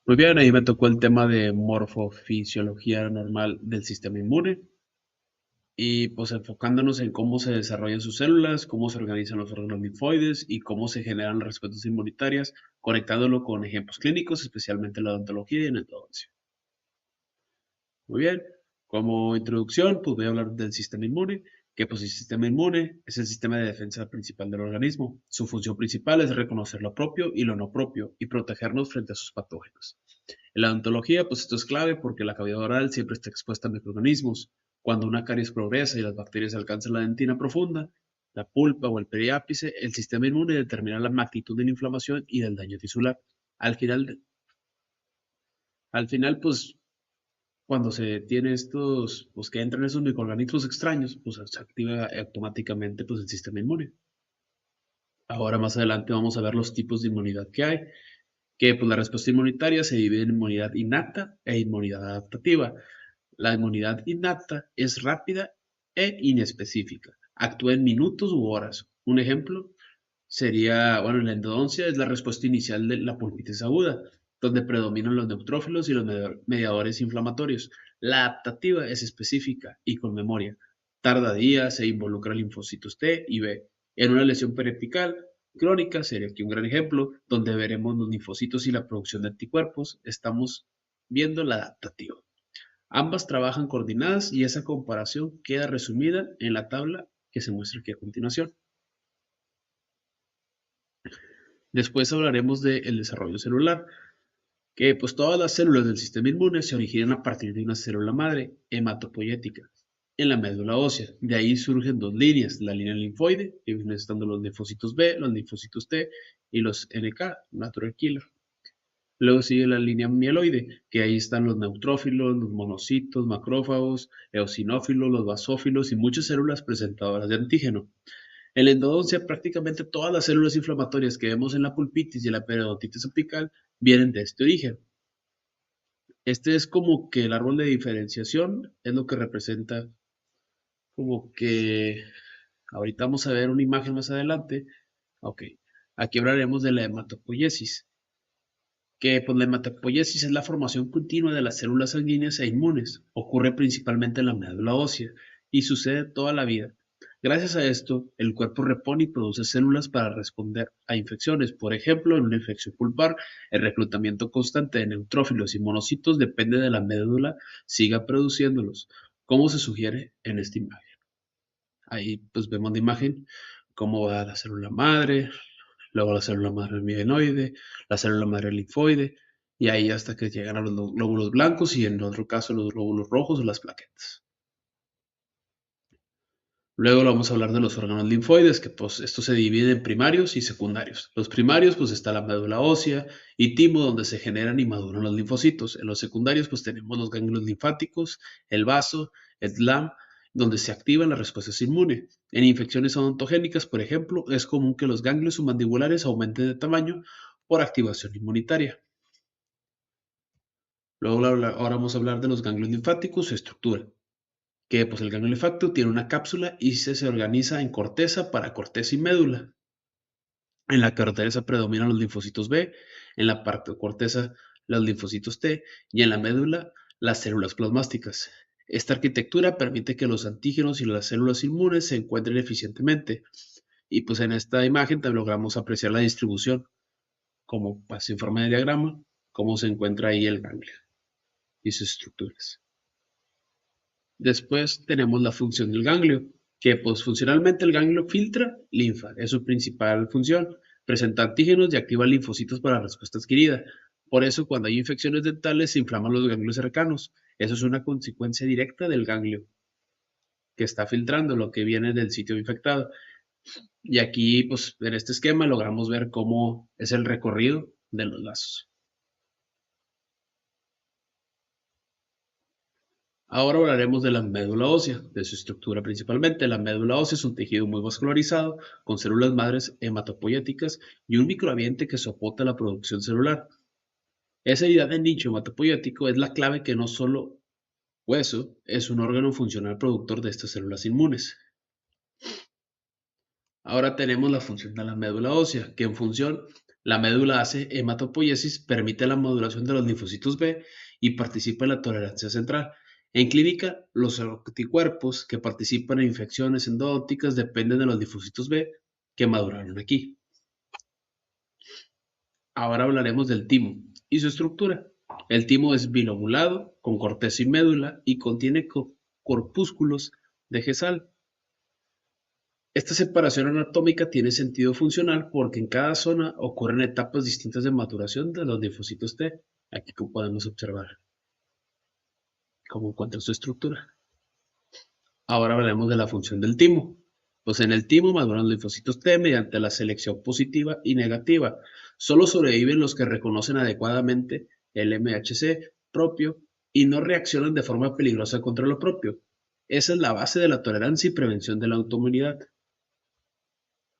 Muy bien, ahí me tocó el tema de morfofisiología normal del sistema inmune y pues enfocándonos en cómo se desarrollan sus células, cómo se organizan los órganos linfoides y cómo se generan las respuestas inmunitarias, conectándolo con ejemplos clínicos, especialmente en la odontología y en endodoncia. Muy bien, como introducción, pues voy a hablar del sistema inmune, que pues el sistema inmune es el sistema de defensa principal del organismo. Su función principal es reconocer lo propio y lo no propio y protegernos frente a sus patógenos. En la odontología, pues esto es clave porque la cavidad oral siempre está expuesta a microorganismos. Cuando una caries progresa y las bacterias alcanzan la dentina profunda, la pulpa o el periápice, el sistema inmune determina la magnitud de la inflamación y del daño tisular. Al final, al final, pues cuando se tiene estos, pues que entran esos microorganismos extraños, pues se activa automáticamente pues el sistema inmune. Ahora más adelante vamos a ver los tipos de inmunidad que hay, que pues la respuesta inmunitaria se divide en inmunidad innata e inmunidad adaptativa. La inmunidad innata es rápida e inespecífica. Actúa en minutos u horas. Un ejemplo sería, bueno, en la endodoncia es la respuesta inicial de la pulpitis aguda, donde predominan los neutrófilos y los mediadores inflamatorios. La adaptativa es específica y con memoria. Tarda días e involucra linfocitos T y B. En una lesión periapical crónica sería aquí un gran ejemplo, donde veremos los linfocitos y la producción de anticuerpos. Estamos viendo la adaptativa. Ambas trabajan coordinadas y esa comparación queda resumida en la tabla que se muestra aquí a continuación. Después hablaremos del desarrollo celular, que pues todas las células del sistema inmune se originan a partir de una célula madre hematopoyética en la médula ósea. De ahí surgen dos líneas, la línea linfoide, que vienen estando los linfocitos B, los linfocitos T y los NK, natural killer. Luego sigue la línea mieloide, que ahí están los neutrófilos, los monocitos, macrófagos, eosinófilos, los basófilos y muchas células presentadoras de antígeno. En la endodoncia, prácticamente todas las células inflamatorias que vemos en la pulpitis y en la periodontitis apical vienen de este origen. Este es como que el árbol de diferenciación es lo que representa como que ahorita vamos a ver una imagen más adelante. Ok, aquí hablaremos de la hematopoiesis, que pues, la hematopoiesis es la formación continua de las células sanguíneas e inmunes. Ocurre principalmente en la médula ósea y sucede toda la vida. Gracias a esto, el cuerpo repone y produce células para responder a infecciones. Por ejemplo, en una infección pulpar, el reclutamiento constante de neutrófilos y monocitos depende de la médula siga produciéndolos, como se sugiere en esta imagen. Ahí pues vemos la imagen, cómo va la célula madre, luego la célula madre mieloide, la célula madre linfoide, y ahí hasta que llegan a los glóbulos blancos y en otro caso los glóbulos rojos o las plaquetas. Luego vamos a hablar de los órganos linfoides, que pues estos se dividen en primarios y secundarios. Los primarios pues está la médula ósea y timo donde se generan y maduran los linfocitos. En los secundarios pues tenemos los ganglios linfáticos, el vaso, el SLAM, donde se activan las respuestas inmunes. En infecciones odontogénicas, por ejemplo, es común que los ganglios submandibulares aumenten de tamaño por activación inmunitaria. Luego ahora vamos a hablar de los ganglios linfáticos, su estructura que pues el ganglio linfático tiene una cápsula y se organiza en corteza, paracorteza y médula. En la corteza predominan los linfocitos B, en la corteza los linfocitos T y en la médula las células plasmásticas. Esta arquitectura permite que los antígenos y las células inmunes se encuentren eficientemente. Y pues en esta imagen también logramos apreciar la distribución, como pues, en forma de diagrama, cómo se encuentra ahí el ganglio y sus estructuras. Después tenemos la función del ganglio, que pues funcionalmente el ganglio filtra linfa, es su principal función, presenta antígenos y activa linfocitos para la respuesta adquirida. Por eso cuando hay infecciones dentales se inflaman los ganglios cercanos. Eso es una consecuencia directa del ganglio, que está filtrando lo que viene del sitio infectado. Y aquí, pues en este esquema logramos ver cómo es el recorrido de los lazos. Ahora hablaremos de la médula ósea, de su estructura principalmente. La médula ósea es un tejido muy vascularizado, con células madres hematopoyéticas y un microambiente que soporta la producción celular. Esa idea de nicho hematopoyético es la clave que no solo hueso es un órgano funcional productor de estas células inmunes. Ahora tenemos la función de la médula ósea, que en función La médula hace hematopoiesis, permite la modulación de los linfocitos B y participa en la tolerancia central. En clínica, los anticuerpos que participan en infecciones endóticas dependen de los linfocitos B que maduraron aquí. Ahora hablaremos del timo y su estructura. El timo es bilobulado, con corteza y médula, y contiene corpúsculos de gesal. Esta separación anatómica tiene sentido funcional porque en cada zona ocurren etapas distintas de maturación de los linfocitos T. Aquí como podemos observar cómo encuentra su estructura. Ahora hablaremos de la función del timo. Pues en el timo maduran los linfocitos T mediante la selección positiva y negativa. Solo sobreviven los que reconocen adecuadamente el MHC propio y no reaccionan de forma peligrosa contra lo propio. Esa es la base de la tolerancia y prevención de la autoinmunidad.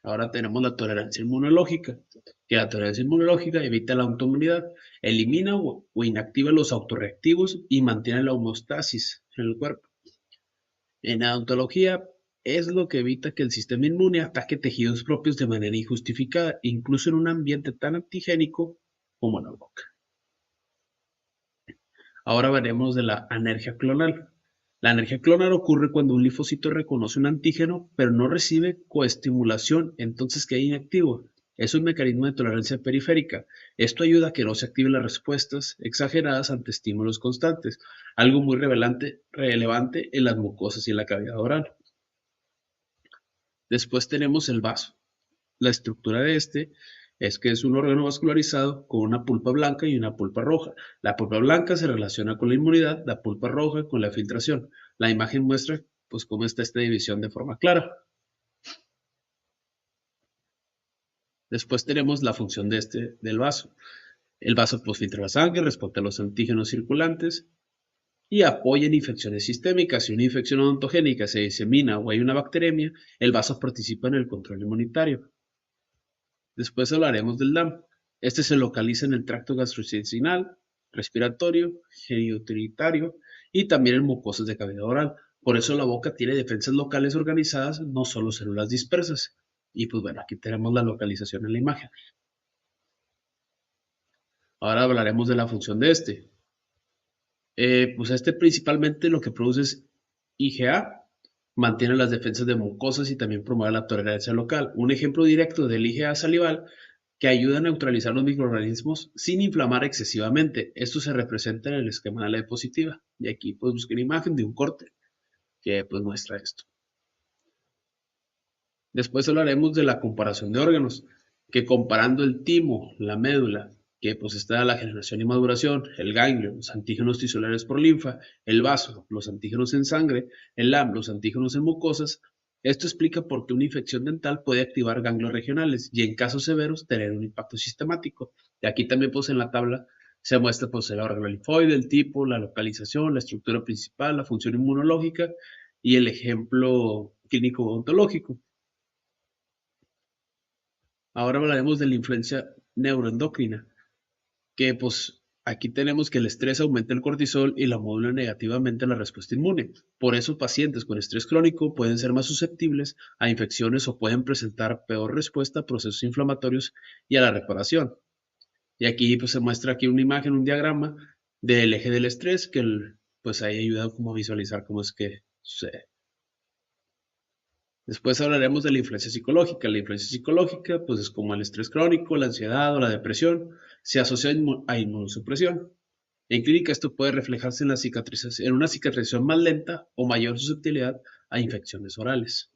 Ahora tenemos la tolerancia inmunológica, que la tolerancia inmunológica evita la autoinmunidad, elimina o inactiva los autorreactivos y mantiene la homeostasis en el cuerpo. En odontología es lo que evita que el sistema inmune ataque tejidos propios de manera injustificada, incluso en un ambiente tan antigénico como la boca. Ahora veremos de la anergia clonal. La anergia clonal ocurre cuando un linfocito reconoce un antígeno, pero no recibe coestimulación, entonces queda inactivo. Es un mecanismo de tolerancia periférica. Esto ayuda a que no se activen las respuestas exageradas ante estímulos constantes, algo muy relevante en las mucosas y en la cavidad oral. Después tenemos el vaso. La estructura de este es que es un órgano vascularizado con una pulpa blanca y una pulpa roja. La pulpa blanca se relaciona con la inmunidad, la pulpa roja con la filtración. La imagen muestra pues cómo está esta división de forma clara. Después tenemos la función del vaso. El vaso pues filtra la sangre, responde a los antígenos circulantes y apoya en infecciones sistémicas. Si una infección odontogénica se disemina o hay una bacteremia, el vaso participa en el control inmunitario. Después hablaremos del DAM. Este se localiza en el tracto gastrointestinal, respiratorio, genitourinary y también en mucosas de cavidad oral. Por eso la boca tiene defensas locales organizadas, no solo células dispersas. Y pues bueno, aquí tenemos la localización en la imagen. Ahora hablaremos de la función de este. Pues este principalmente lo que produce es IgA, mantiene las defensas de mucosas y también promueve la tolerancia local. Un ejemplo directo del IgA salival que ayuda a neutralizar los microorganismos sin inflamar excesivamente. Esto se representa en el esquema de la diapositiva. Y aquí pues busqué una imagen de un corte que pues muestra esto. Después hablaremos de la comparación de órganos, que comparando el timo, la médula, que pues está la generación y maduración, el ganglio, los antígenos tisulares por linfa, el vaso, los antígenos en sangre, el LAM, los antígenos en mucosas. Esto explica por qué una infección dental puede activar ganglios regionales y en casos severos tener un impacto sistemático. Y aquí también pues en la tabla se muestra pues el órgano linfoide, el tipo, la localización, la estructura principal, la función inmunológica y el ejemplo clínico odontológico. Ahora hablaremos de la influencia neuroendocrina, que pues aquí tenemos que el estrés aumenta el cortisol y la modula negativamente la respuesta inmune. Por eso pacientes con estrés crónico pueden ser más susceptibles a infecciones o pueden presentar peor respuesta a procesos inflamatorios y a la reparación. Y aquí pues se muestra aquí una imagen, un diagrama del eje del estrés que pues ahí ayuda como a visualizar cómo es que sucede. Después hablaremos de la influencia psicológica. La influencia psicológica, pues es como el estrés crónico, la ansiedad o la depresión, se asocia a inmunosupresión. En clínica esto puede reflejarse en en una cicatrización más lenta o mayor susceptibilidad a infecciones orales.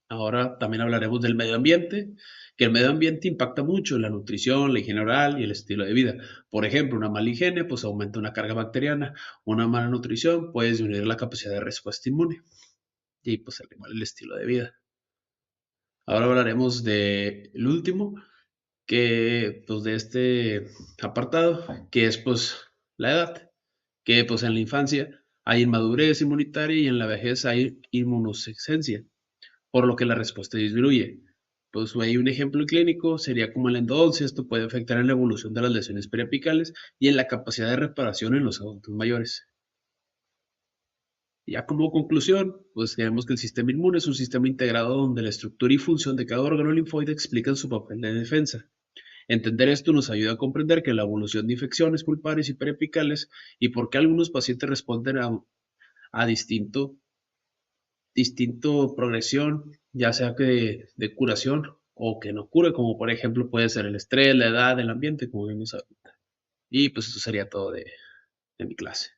Ahora también hablaremos del medio ambiente, que el medio ambiente impacta mucho en la nutrición, la higiene oral y el estilo de vida. Por ejemplo, una mala higiene pues aumenta una carga bacteriana, una mala nutrición puede disminuir la capacidad de respuesta inmune y pues al igual el estilo de vida. Ahora hablaremos del último, que pues de este apartado, que es pues la edad, que pues en la infancia hay inmadurez inmunitaria y en la vejez hay inmunosenescencia, por lo que la respuesta disminuye. Pues hay un ejemplo clínico, sería como la endodoncia, esto puede afectar en la evolución de las lesiones periapicales y en la capacidad de reparación en los adultos mayores. Ya como conclusión, pues tenemos que el sistema inmune es un sistema integrado donde la estructura y función de cada órgano linfoide explican su papel de defensa. Entender esto nos ayuda a comprender que la evolución de infecciones pulpares y periapicales y por qué algunos pacientes responden a distinto progresión, ya sea que de curación o que no cure, como por ejemplo puede ser el estrés, la edad, el ambiente, como vimos ahorita. Y pues eso sería todo de mi clase.